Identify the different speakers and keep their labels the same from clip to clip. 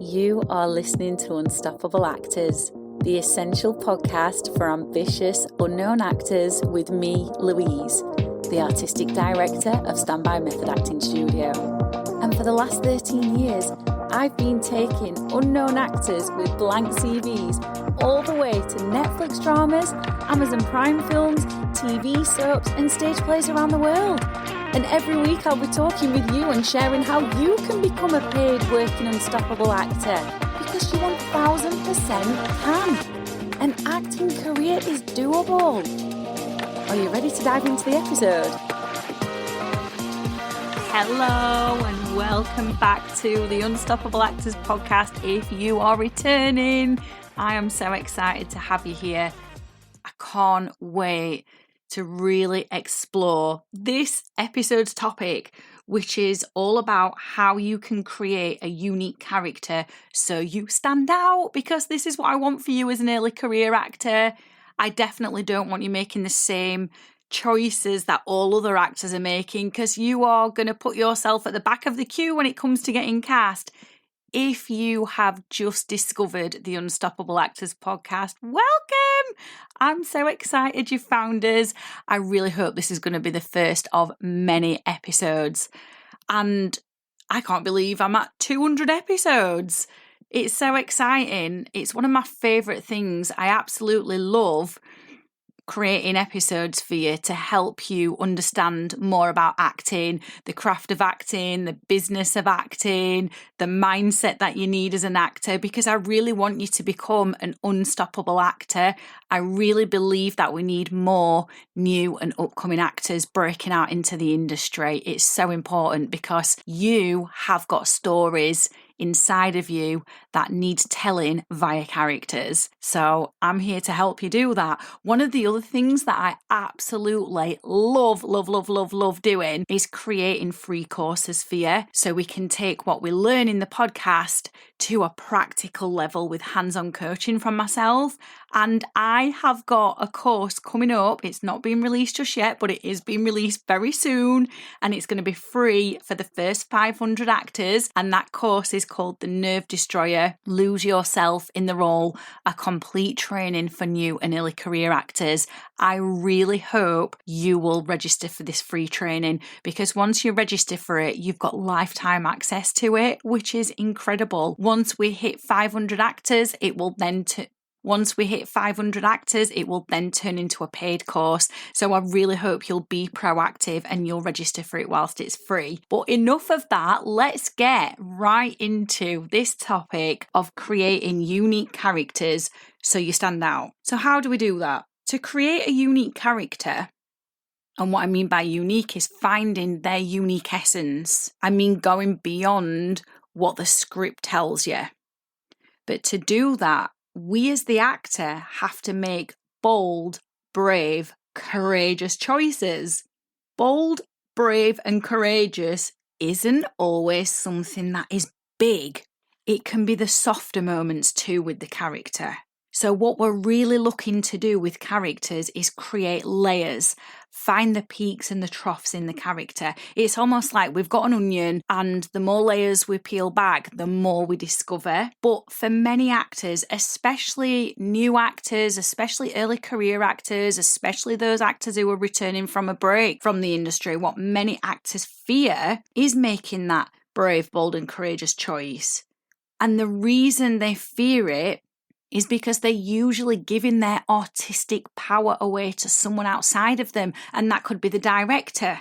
Speaker 1: You are listening to Unstoppable Actors, the essential podcast for ambitious, unknown actors with me, Louise, the artistic director of Standby Method Acting Studio. And for the last 13 years, I've been taking unknown actors with blank CVs all the way to Netflix dramas, Amazon Prime films, TV soaps, and stage plays around the world. And every week I'll be talking with you and sharing how you can become a paid working unstoppable actor, because you 1000% can. An acting career is doable. Are you ready to dive into the episode? Hello and welcome back to the Unstoppable Actors podcast. If you are returning, I am so excited to have you here. I can't wait to really explore this episode's topic, which is all about how you can create a unique character so you stand out, because this is what I want for you as an early career actor. I definitely don't want you making the same choices that all other actors are making, because you are going to put yourself at the back of the queue when it comes to getting cast. If you have just discovered the Unstoppable Actors podcast, welcome! I'm so excited you found us. I really hope this is going to be the first of many episodes. And I can't believe I'm at 200 episodes. It's so exciting. It's one of my favourite things. I absolutely love creating episodes for you to help you understand more about acting, the craft of acting, the business of acting, the mindset that you need as an actor, because I really want you to become an unstoppable actor. I really believe that we need more new and upcoming actors breaking out into the industry. It's so important because you have got stories inside of you that needs telling via characters. So I'm here to help you do that. One of the other things that I absolutely love doing is creating free courses for you, so we can take what we learn in the podcast to a practical level with hands-on coaching from myself. And I have got a course coming up. It's not been released just yet, but it is being released very soon, and it's going to be free for the first 500 actors. And that course is called The Nerve Destroyer: Lose Yourself in the Role, a complete training for new and early career actors. I really hope you will register for this free training, because once you register for it, you've got lifetime access to it, which is incredible. Once we hit 500 actors, it will then turn into a paid course. So I really hope you'll be proactive and you'll register for it whilst it's free. But enough of that. Let's get right into this topic of creating unique characters so you stand out. So how do we do that? To create a unique character, and what I mean by unique is finding their unique essence. I mean going beyond what the script tells you. But to do that, we as the actor have to make bold, brave, courageous choices. Bold, brave, and courageous isn't always something that is big. It can be the softer moments too with the character. So what we're really looking to do with characters is create layers, find the peaks and the troughs in the character. It's almost like we've got an onion, and the more layers we peel back, the more we discover. But for many actors, especially new actors, especially early career actors, especially those actors who are returning from a break from the industry, what many actors fear is making that brave, bold, and courageous choice. And the reason they fear it is because they're usually giving their artistic power away to someone outside of them, and that could be the director.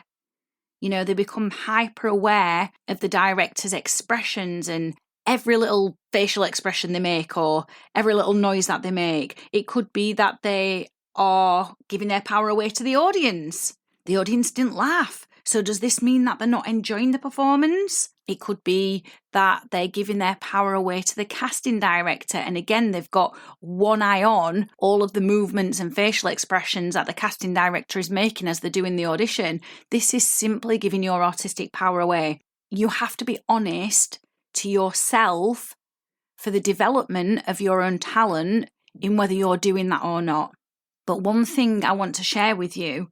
Speaker 1: You know, they become hyper aware of the director's expressions and every little facial expression they make or every little noise that they make. It could be that they are giving their power away to the audience. The audience didn't laugh. So does this mean that they're not enjoying the performance? It could be that they're giving their power away to the casting director. And again, they've got one eye on all of the movements and facial expressions that the casting director is making as they're doing the audition. This is simply giving your artistic power away. You have to be honest to yourself for the development of your own talent in whether you're doing that or not. But one thing I want to share with you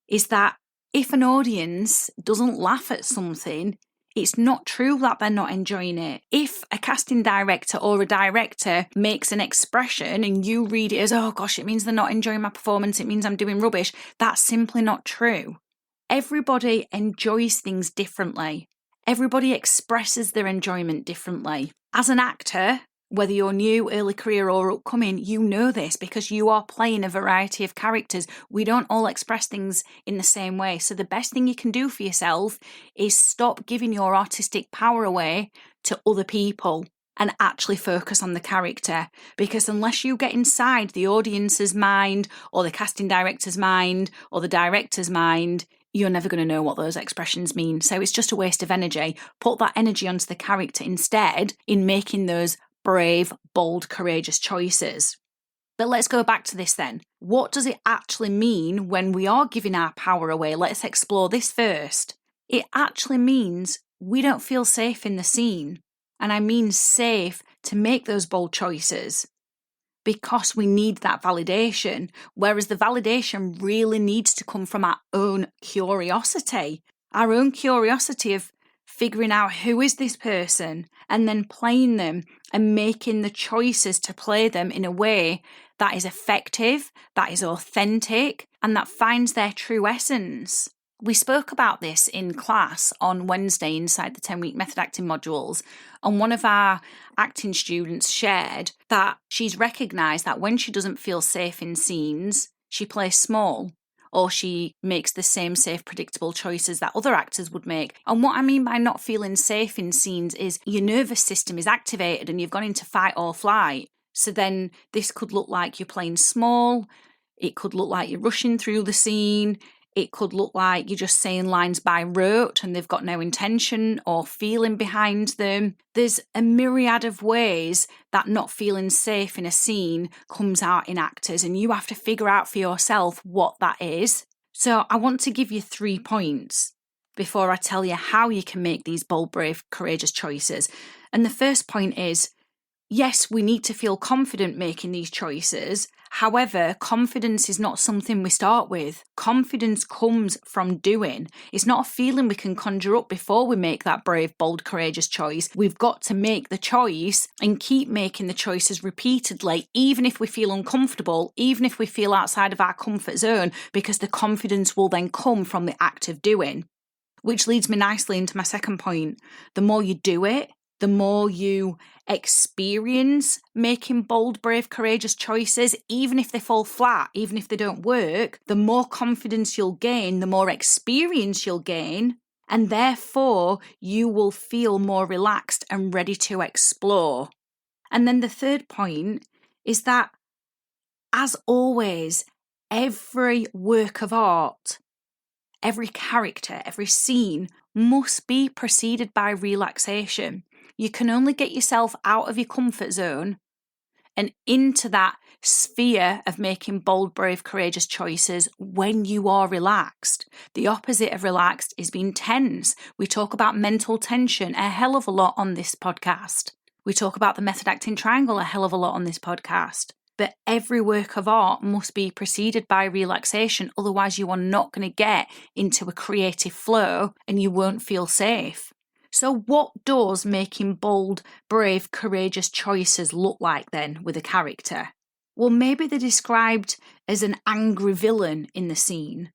Speaker 1: is that if an audience doesn't laugh at something, It's not true that they're not enjoying it. If a casting director or a director makes an expression and you read it as, oh gosh, it means they're not enjoying my performance, it means I'm doing rubbish, that's simply not true. Everybody enjoys things differently. Everybody expresses their enjoyment differently. As an actor, whether you're new, early career or upcoming, you know this because you are playing a variety of characters. We don't all express things in the same way. So the best thing you can do for yourself is stop giving your artistic power away to other people and actually focus on the character. Because unless you get inside the audience's mind or the casting director's mind or the director's mind, you're never going to know what those expressions mean. So it's just a waste of energy. Put that energy onto the character instead in making those brave, bold, courageous choices. But let's go back to this then. What does it actually mean when we are giving our power away? Let's explore this first. It actually means we don't feel safe in the scene. And I mean safe to make those bold choices because we need that validation, whereas the validation really needs to come from our own curiosity of figuring out who is this person and then playing them and making the choices to play them in a way that is effective, that is authentic, and that finds their true essence. We spoke about this in class on Wednesday inside the 10-week method acting modules, and one of our acting students shared that she's recognised that when she doesn't feel safe in scenes, she plays small, or she makes the same safe, predictable choices that other actors would make. And what I mean by not feeling safe in scenes is your nervous system is activated and you've gone into fight or flight. So then this could look like you're playing small, it could look like you're rushing through the scene, it could look like you're just saying lines by rote and they've got no intention or feeling behind them. There's a myriad of ways that not feeling safe in a scene comes out in actors, and you have to figure out for yourself what that is. So I want to give you 3 points before I tell you how you can make these bold, brave, courageous choices. And the first point is, yes, we need to feel confident making these choices. However, confidence is not something we start with. Confidence comes from doing. It's not a feeling we can conjure up before we make that brave, bold, courageous choice. We've got to make the choice and keep making the choices repeatedly, even if we feel uncomfortable, even if we feel outside of our comfort zone, because the confidence will then come from the act of doing. Which leads me nicely into my second point. The more you do it, the more you experience making bold, brave, courageous choices, even if they fall flat, even if they don't work, the more confidence you'll gain, the more experience you'll gain, and therefore you will feel more relaxed and ready to explore. And then the third point is that, as always, every work of art, every character, every scene must be preceded by relaxation. You can only get yourself out of your comfort zone and into that sphere of making bold, brave, courageous choices when you are relaxed. The opposite of relaxed is being tense. We talk about mental tension a hell of a lot on this podcast. We talk about the method acting triangle a hell of a lot on this podcast. But every work of art must be preceded by relaxation. Otherwise, you are not going to get into a creative flow and you won't feel safe. So what does making bold, brave, courageous choices look like then with a character? Well, maybe they're described as an angry villain in the scene.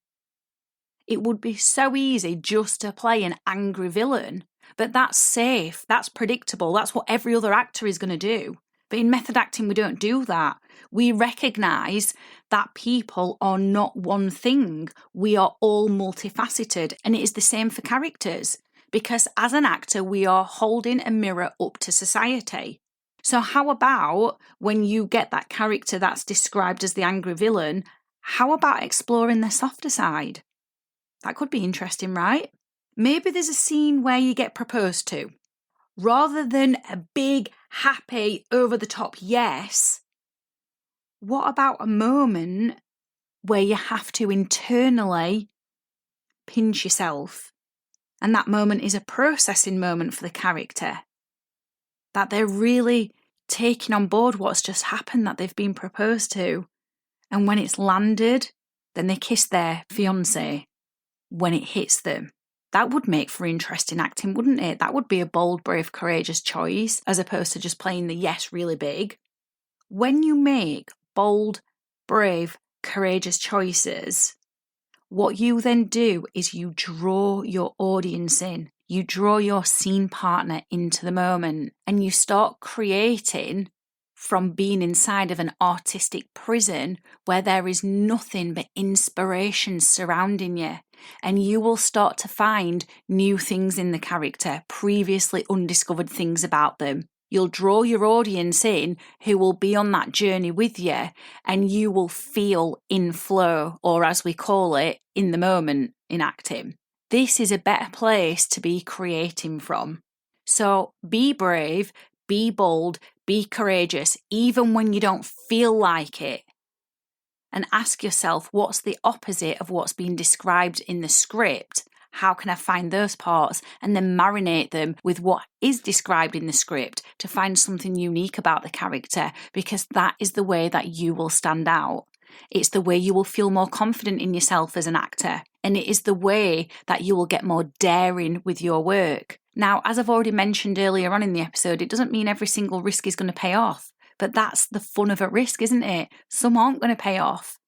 Speaker 1: It would be so easy just to play an angry villain, but that's safe, that's predictable, that's what every other actor is going to do. But in method acting, we don't do that. We recognise that people are not one thing. We are all multifaceted, and it is the same for characters. Because as an actor, we are holding a mirror up to society. So how about when you get that character that's described as the angry villain, how about exploring their softer side? That could be interesting, right? Maybe there's a scene where you get proposed to. Rather than a big, happy, over-the-top yes, what about a moment where you have to internally pinch yourself? And that moment is a processing moment for the character. That they're really taking on board what's just happened, that they've been proposed to. And when it's landed, then they kiss their fiancé when it hits them. That would make for interesting acting, wouldn't it? That would be a bold, brave, courageous choice as opposed to just playing the yes really big. When you make bold, brave, courageous choices, what you then do is you draw your audience in. You draw your scene partner into the moment and you start creating from being inside of an artistic prison where there is nothing but inspiration surrounding you. And you will start to find new things in the character, previously undiscovered things about them. You'll draw your audience in who will be on that journey with you, and you will feel in flow, or as we call it, in the moment in acting. This is a better place to be creating from. So be brave, be bold, be courageous, even when you don't feel like it. And ask yourself, what's the opposite of what's being described in the script? How can I find those parts? And then marinate them with what is described in the script to find something unique about the character, because that is the way that you will stand out. It's the way you will feel more confident in yourself as an actor. And it is the way that you will get more daring with your work. Now, as I've already mentioned earlier on in the episode, it doesn't mean every single risk is going to pay off. But that's the fun of a risk, isn't it? Some aren't going to pay off.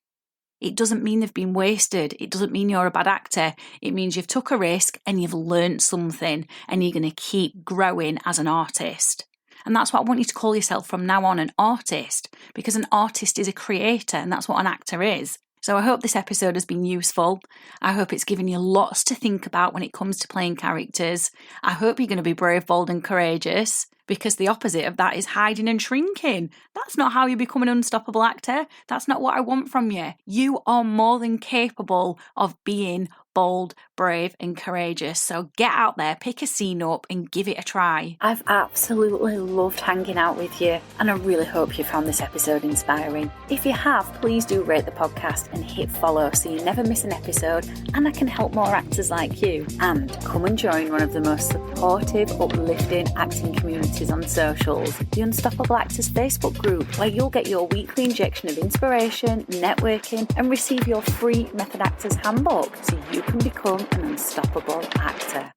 Speaker 1: It doesn't mean they've been wasted. It doesn't mean you're a bad actor. It means you've took a risk and you've learnt something and you're going to keep growing as an artist. And that's what I want you to call yourself from now on, an artist, because an artist is a creator and that's what an actor is. So I hope this episode has been useful. I hope it's given you lots to think about when it comes to playing characters. I hope you're going to be brave, bold and courageous, because the opposite of that is hiding and shrinking. That's not how you become an unstoppable actor. That's not what I want from you. You are more than capable of being bold, brave and courageous. So get out there, pick a scene up and give it a try. I've absolutely loved hanging out with you and I really hope you found this episode inspiring. If you have, please do rate the podcast and hit follow so you never miss an episode and I can help more actors like you. And come and join one of the most supportive, uplifting acting communities on socials, the Unstoppable Actors Facebook group, where you'll get your weekly injection of inspiration, networking and receive your free Method Actors handbook so you can become an unstoppable actor.